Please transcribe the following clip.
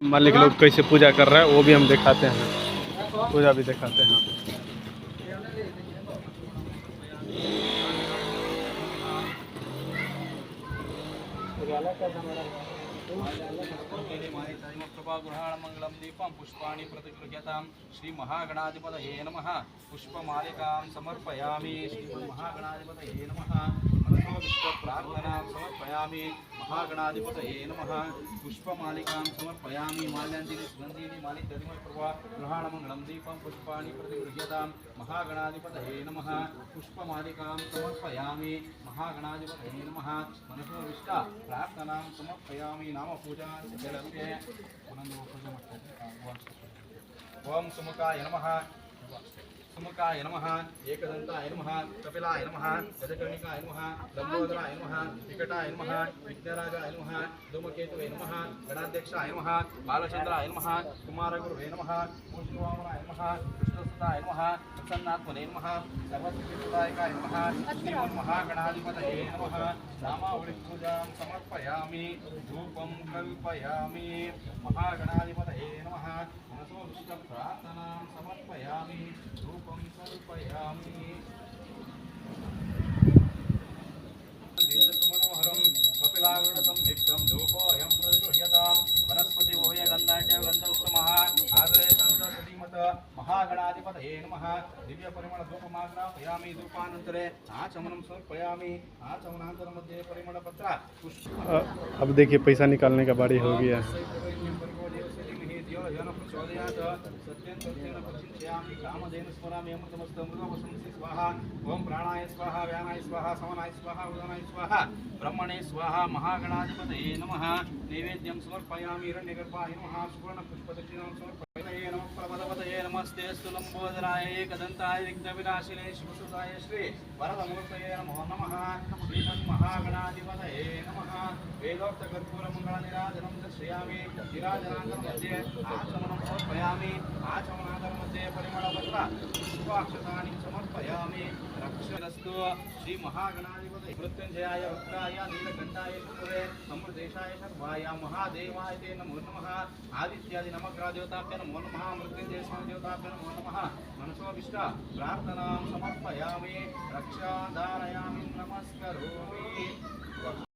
मालिक लोग कैसे पूजा कर रहा है वो भी हम दिखाते हैं, पूजा भी दिखाते हैं। मंगलम दीपम पुष्पाणि प्रतिगृह्यतां श्री महागणाधिपतये नमः। पुष्पमालिकां समर्पयामि श्री महागणाधिपतये नमः। मनसो प्रार्थनां समर्पयामि महागणाधिपतये नमः। पुष्पमालिकां समर्पयामि माल्याञ्जलि सुगन्धीनि मालिकर्मप्रभा गृहाणमङ्गलं दीपं पुष्पाणि प्रतिगृह्यतां महागणाधिपतये नमः। पुष्पमालिकां समर्पयामि महागणाधिपतये नमः। मनसो प्रार्थनां समर्पयामि नाम पूजा जलते ओम सुमुखाय नमः। सुमुखाय नमः। एकदन्ताय नमः। कपिलाय नमः। गजकर्णिकाय नमः। लंबोदराय नमः। विकटाय नमः। विघ्नराजाय नमः। धूमकेतुवे नमः। गणाध्यक्षाय नमः। बालचंद्राय नमः। कुमारगुरुवे नमः। पूज्यवामनाय नमः। कृष्णसुताय नमः। प्रसन्नात्मने नमः। सर्वसिद्धिप्रदायकाय नमः। श्रीमन्महागणाधिपतये नमः। नामावली पूजां समर्पयामि धूपं कल्पयामि महागणाधिपतये नमः। मनसो विष्णुप्रार्थनां समर्पयामि धूपं कल्पयामि। मनोहरं कपिलावृतसंयुक्तं धूपोऽयं प्रतिगृह्यतां वनस्पतिभूय गन्धाढ्य गन्धोत्तमः आग्रे सन्तसतीमत महागणाधिपतये नमः। दिव्यपरिमलधूपमाग्रापयामि धूपानन्तरे आचमनं समर्पयामि आचमनान्तरं मध्ये परिमलपत्र पुष्प। अब देखिए पैसा निकालने का बारी हो गया। ओम प्राणाय स्वाहा व्यानाय स्वाहा समनाय स्वाहा उदनाय स्वाहा ब्रह्मणे स्वाहा महागणाधिपतये नमः। नैवेद्यं समर्पयामि हिरण्यगर्भाय नमः। सुवर्णपुष्पदक्षिणां समर्पयामि नमः। प्रभवतये नमस्तेऽस्तु लंबोदराय एकदन्ताय विघ्नविनाशिने शिवसुताय श्री वरदमूर्तये नमो नमः। श्रीमन्महागणाधिपतये नमः। वेदोक्तकर्पूरमङ्गलनीराजनं दर्शयामि नीराजनान्तरमध्ये आचमनं समर्पयामि आचमनान्तरमध्ये परिमलपत्र पुष्पाक्षतानि समर्पयामि रक्षरस्तु। श्री महागणाधिपतये मृत्युञ्जयाय वक्राय नीलकण्ठाय शुभवे समृद्धेशाय सर्वाय महादेवाय ते नमो नमः। आदित्यादि नमग्रहदेवताभ्यो नमो नमः। मृत्युञ्जय स्वामिदेवताभ्यो नमो नमः। मनसोऽभीष्ट प्रार्थनां समर्पयामि रक्षां धारयामि नमस्करोमि।